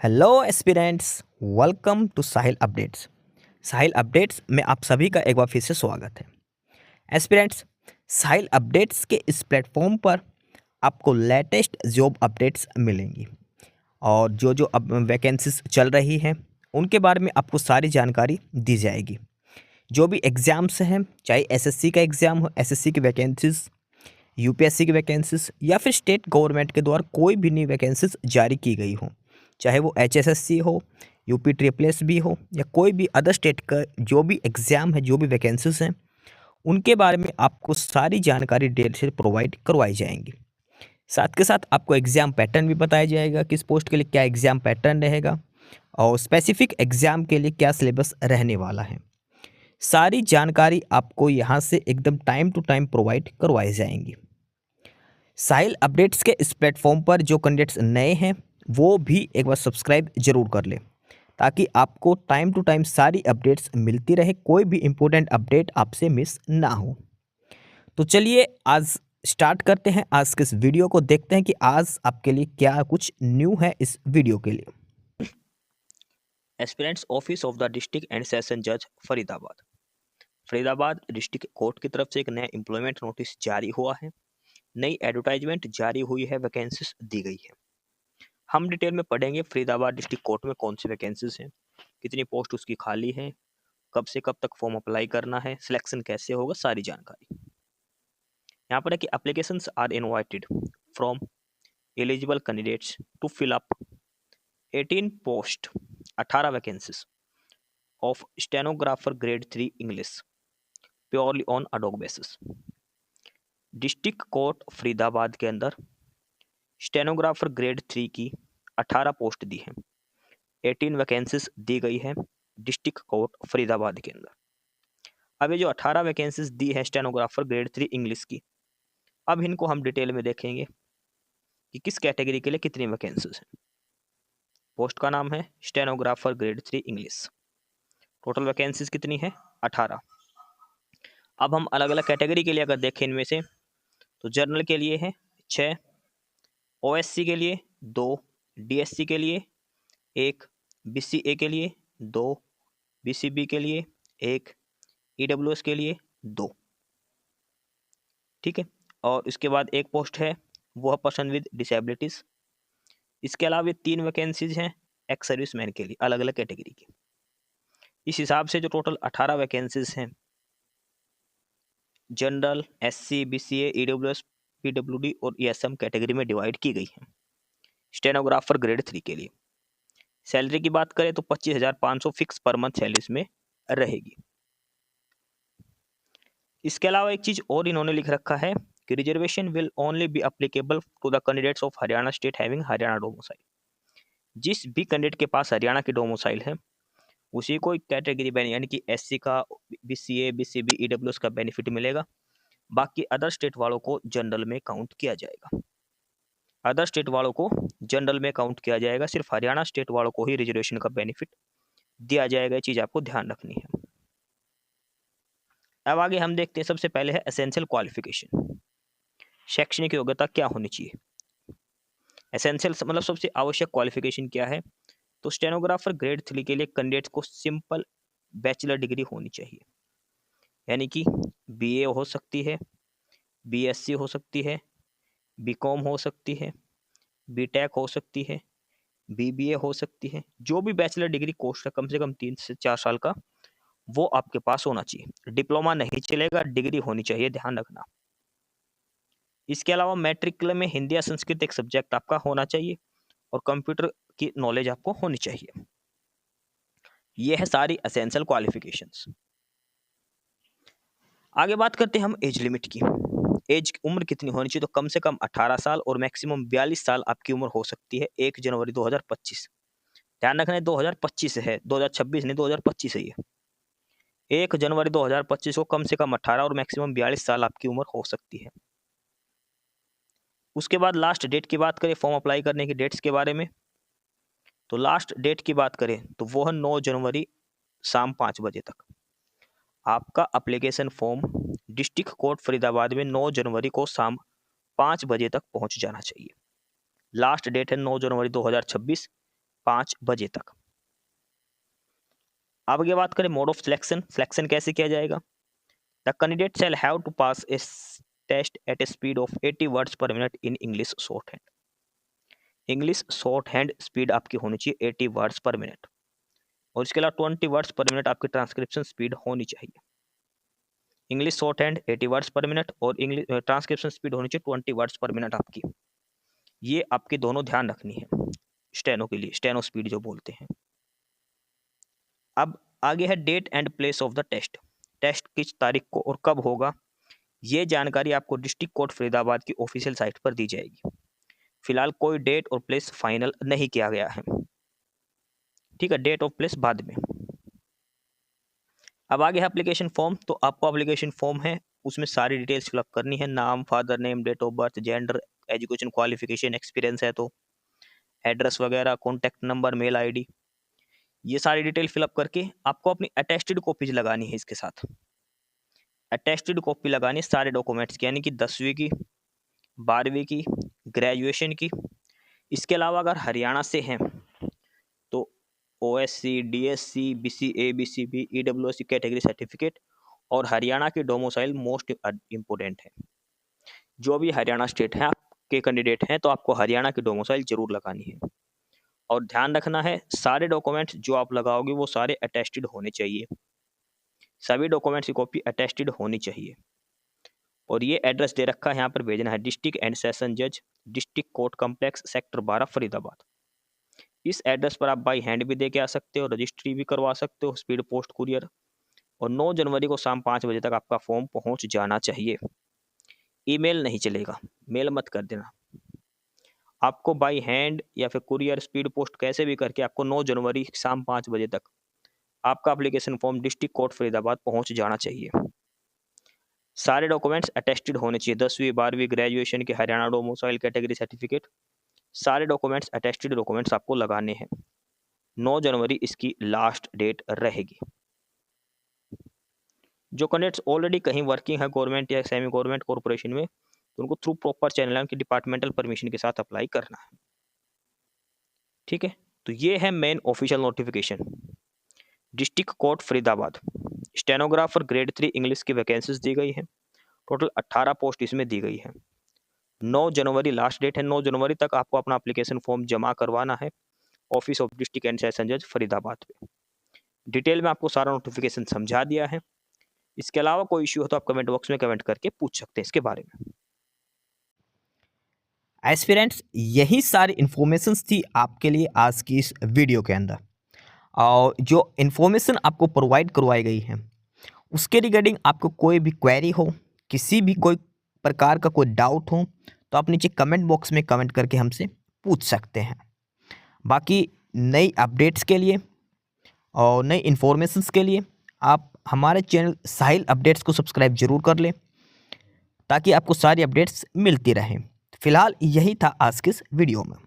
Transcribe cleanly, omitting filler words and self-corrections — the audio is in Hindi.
Hello aspirants, welcome to Sahil updates. Sahil updates में आप सभी का एक बार फिर से स्वागत है। एस्पिरेंट्स, साहिल अपडेट्स के इस प्लेटफॉर्म पर आपको लेटेस्ट जॉब अपडेट्स मिलेंगी और जो जो अब वैकेंसीज चल रही हैं उनके बारे में आपको सारी जानकारी दी जाएगी। जो भी एग्ज़ाम्स हैं, चाहे एसएससी का एग्ज़ाम हो, एसएससी की वैकेंसीज, यूपीएससी की वैकेंसीज या फिर स्टेट गवर्नमेंट के द्वारा कोई भी नई वैकेंसीज जारी की गई हो, चाहे वो एचएसएससी हो, यूपी ट्रिपल एस भी हो या कोई भी अदर स्टेट का जो भी एग्ज़ाम है, जो भी वैकेंसीज हैं, उनके बारे में आपको सारी जानकारी डिटेल से प्रोवाइड करवाई जाएंगी। साथ के साथ आपको एग्ज़ाम पैटर्न भी बताया जाएगा, किस पोस्ट के लिए क्या एग्ज़ाम पैटर्न रहेगा और स्पेसिफिक एग्ज़ाम के लिए क्या सिलेबस रहने वाला है। सारी जानकारी आपको यहाँ से एकदम टाइम टू टाइम प्रोवाइड करवाई जाएंगी। साहिल अपडेट्स के इस प्लेटफॉर्म पर जो कैंडिडेट्स नए हैं वो भी एक बार सब्सक्राइब जरूर कर लें ताकि आपको टाइम टू टाइम सारी अपडेट्स मिलती रहे, कोई भी इम्पोर्टेंट अपडेट आपसे मिस ना हो। तो चलिए आज स्टार्ट करते हैं, आज के इस वीडियो को देखते हैं कि आज आपके लिए क्या कुछ न्यू है इस वीडियो के लिए। Aspirants office of the district and session जज फरीदाबाद डिस्ट्रिक्ट कोर्ट की तरफ से एक नया एम्प्लॉयमेंट नोटिस जारी हुआ है। नई एडवर्टाइजमेंट जारी हुई है, वैकेंसीज दी गई है। हम डिटेल में पढ़ेंगे फरीदाबाद डिस्ट्रिक्ट कोर्ट में कौन सी वैकेंसीज हैं, कितनी पोस्ट उसकी खाली है, कब से कब तक फॉर्म अप्लाई करना है, सिलेक्शन कैसे होगा, सारी जानकारी यहाँ पर है कि applications are invited from eligible candidates to fill up 18 post 18 vacancies of stenographer grade 3 English purely on ad hoc basis. District court Faridabad के अंदर स्टेनोग्राफर ग्रेड 3 की 18 पोस्ट दी है, 18 वैकेंसीज दी गई है डिस्ट्रिक्ट कोर्ट फरीदाबाद के अंदर। अब ये जो 18 वैकेंसीज दी है स्टेनोग्राफर ग्रेड 3 इंग्लिश की, अब इनको हम डिटेल में देखेंगे कि किस कैटेगरी के लिए कितनी वैकेंसीज हैं। पोस्ट का नाम है stenographer grade 3 English. Total vacancies कितनी है? 18। अब हम अलग अलग कैटेगरी के लिए अगर देखें इनमें से, तो जनरल के लिए है 6, ओएससी के लिए 2, डीएससी के लिए 1, बीसीए के लिए 2, बीसीबी के लिए 1, ईडब्ल्यूएस के लिए 2। ठीक है, और इसके बाद एक पोस्ट है वो है पर्सन विद डिसेबिलिटीज। इसके अलावा 3 वैकेंसीज हैं एक्स सर्विसमैन के लिए, अलग अलग कैटेगरी की। इस हिसाब से जो टोटल 18 वैकेंसीज हैं general, SC, BCA, EWS, PWD और ईएसएम कैटेगरी में डिवाइड की गई है स्टेनोग्राफर ग्रेड 3 के लिए। सैलरी की बात करें तो 25,500 फिक्स पर मंथ सैलरी इसमें रहेगी। इसके अलावा एक चीज और इन्होंने लिख रखा है कि reservation will only be applicable to the candidates of Haryana state having Haryana domicile. जिस भी कैंडिडेट के पास हरियाणा की डोमिसाइल है उसी को कैटेगरी बेनिफिट, यानी कि एससी का, बीसीए, बीसीबी, ईडब्ल्यूएस का बेनिफिट मिलेगा। बाकी अदर स्टेट वालों को जनरल में काउंट किया जाएगा। अदर स्टेट वालों को जनरल में काउंट किया जाएगा, सिर्फ हरियाणा स्टेट वालों को ही रिजर्वेशन का बेनिफिट दिया जाएगा। ये चीज आपको ध्यान रखनी है। अब आगे हम देखते हैं, सबसे पहले है एसेंशियल क्वालिफिकेशन। शैक्षणिक योग्यता क्या होनी चाहिए? एसेंशियल मतलब सबसे आवश्यक क्वालिफिकेशन क्या है? तो स्टेनोग्राफर ग्रेड 3 के लिए कैंडिडेट को सिंपल बैचलर डिग्री होनी चाहिए, यानी कि बीए हो सकती है, बीएससी हो सकती है, बीकॉम हो सकती है, बीटेक हो सकती है, बीबीए हो सकती है। जो भी बैचलर डिग्री कोर्स है कम से कम 3 से 4 साल का, वो आपके पास होना चाहिए। डिप्लोमा नहीं चलेगा, डिग्री होनी चाहिए, ध्यान रखना। इसके अलावा मैट्रिक में हिंदी या संस्कृत एक सब्जेक्ट आपका होना चाहिए और कंप्यूटर की नॉलेज आपको होनी चाहिए। ये है सारी एसेंशियल क्वालिफिकेशंस। आगे बात करते हैं हम एज लिमिट की। एज उम्र कितनी होनी चाहिए? तो कम से कम 18 साल और मैक्सिमम 42 साल आपकी उम्र हो सकती है 1 जनवरी 2025। ध्यान रखना है 2025 है, 2026 नहीं, 2025 है ये। 1 जनवरी 2025 को कम से कम 18 और मैक्सिमम 42 साल आपकी उम्र हो सकती है। उसके बाद लास्ट डेट की बात करें, फॉर्म अप्लाई करने की डेट्स के बारे में, तो लास्ट डेट की बात करें तो वो है 9 जनवरी शाम 5 बजे तक। आपका application form district court Faridabad में 9 जनवरी को शाम 5 बजे तक पहुंच जाना चाहिए। लास्ट डेट है 9 जनवरी 2026। 5 बजे तक। अब आगे बात करें मोड ऑफ सिलेक्शन। सिलेक्शन कैसे किया जाएगा? The candidate shall have to pass a test at a speed of 80 words per minute in English shorthand. English shorthand speed आपकी होनी चाहिए 80 वर्ड्स पर मिनट, और इसके अलावा 20 वर्ड्स पर मिनट आपकी ट्रांसक्रिप्शन स्पीड होनी चाहिए। English short hand 80 words per minute और इंग्लिश ट्रांसक्रिप्शन स्पीड होनी चाहिए 20 वर्ड्स पर मिनट आपकी। ये आपकी दोनों ध्यान रखनी है स्टेनो के लिए, स्टेनो स्पीड जो बोलते हैं। अब आगे है date and place of the test. Test किस तारीख को और कब होगा, ये जानकारी आपको डिस्ट्रिक्ट कोर्ट फरीदाबाद की ऑफिशियल साइट पर दी जाएगी। फिलहाल कोई डेट और प्लेस फाइनल नहीं किया गया है, ठीक है, डेट और प्लेस बाद में। अब आगे है एप्लीकेशन फॉर्म। तो आपको एप्लीकेशन फॉर्म है, उसमें सारी डिटेल्स फिलअप करनी है, नाम, father name, date of birth, gender, education qualification, experience है तो, एड्रेस वगैरह, कॉन्टैक्ट नंबर, मेल आईडी, ये सारी डिटेल फिलअप करके आपको अपनी अटेस्टेड कॉपीज लगानी है। इसके साथ अटेस्टेड कॉपी लगानी है सारे डॉक्यूमेंट्स की, यानी कि 10वीं की, 12वीं की, ग्रेजुएशन की। इसके अलावा अगर हरियाणा से हैं तो OSC, DSC, BCA, BCB, EWSC category certificate और हरियाणा की डोमिसाइल मोस्ट इम्पोर्टेंट है। जो भी हरियाणा स्टेट है आपके कैंडिडेट हैं तो आपको हरियाणा की डोमिसाइल जरूर लगानी है। और ध्यान रखना है सारे डॉक्यूमेंट्स जो आप लगाओगे वो सारे अटेस्टेड होने चाहिए, सभी डॉक्यूमेंट्स की कॉपी अटेस्टेड होनी चाहिए। और ये एड्रेस दे रखा है, यहाँ पर भेजना है डिस्ट्रिक्ट एंड सेशन जज, district court complex, sector 12, Faridabad. इस एड्रेस पर आप बाई हैंड भी दे के आ सकते हो, रजिस्ट्री भी करवा सकते हो, स्पीड पोस्ट कुरियर। और 9 जनवरी को शाम 5 बजे तक आपका फॉर्म पहुंच जाना चाहिए। ईमेल नहीं चलेगा, मेल मत कर देना। आपको बाई हैंड या फिर कुरियर, स्पीड पोस्ट कैसे भी करके आपको 9 जनवरी शाम 5 बजे तक आपका application form district court Faridabad पहुंच जाना चाहिए। सारे डॉक्यूमेंट्स अटेस्टेड होने चाहिए, 10वीं, 12वीं, ग्रेजुएशन के, हरियाणा डोमिसाइल कैटेगरी सर्टिफिकेट, सारे डॉक्यूमेंट्स अटेस्टेड डॉक्यूमेंट्स आपको लगाने हैं। 9 जनवरी इसकी लास्ट डेट रहेगी। जो कैंडिडेट्स ऑलरेडी कहीं वर्किंग है गवर्नमेंट या सेमी गवर्नमेंट कॉर्पोरेशन में, तो उनको थ्रू प्रॉपर चैनल की डिपार्टमेंटल परमिशन के साथ अप्लाई करना है, ठीक है। तो ये है main official notification. District court Faridabad stenographer grade 3 English की वैकेंसीज दी गई है। टोटल 18 पोस्ट इसमें दी गई है। 9 जनवरी लास्ट डेट है। 9 जनवरी तक आपको अपना एप्लीकेशन फॉर्म जमा करवाना है office of district and session जज फरीदाबाद पे। डिटेल में आपको सारा नोटिफिकेशन समझा दिया है। इसके अलावा कोई इश्यू हो तो आप कमेंट बॉक्स में कमेंट करके पूछ सकते हैं इसके बारे में। एस्पिरेंट्स, यही सारी इन्फॉर्मेशंस थी आपके लिए आज की इस वीडियो के अंदर। और जो इन्फॉर्मेशन आपको प्रोवाइड करवाई गई है उसके रिगार्डिंग आपको कोई भी क्वेरी हो, किसी भी कोई प्रकार का कोई डाउट हो, तो आप नीचे कमेंट बॉक्स में कमेंट करके हमसे पूछ सकते हैं। बाकी नई अपडेट्स के लिए और नई इन्फॉर्मेशंस के लिए आप हमारे चैनल साहिल अपडेट्स को सब्सक्राइब जरूर कर लें, ताकि आपको सारी अपडेट्स मिलती रहें। फिलहाल यही था आज के इस वीडियो में।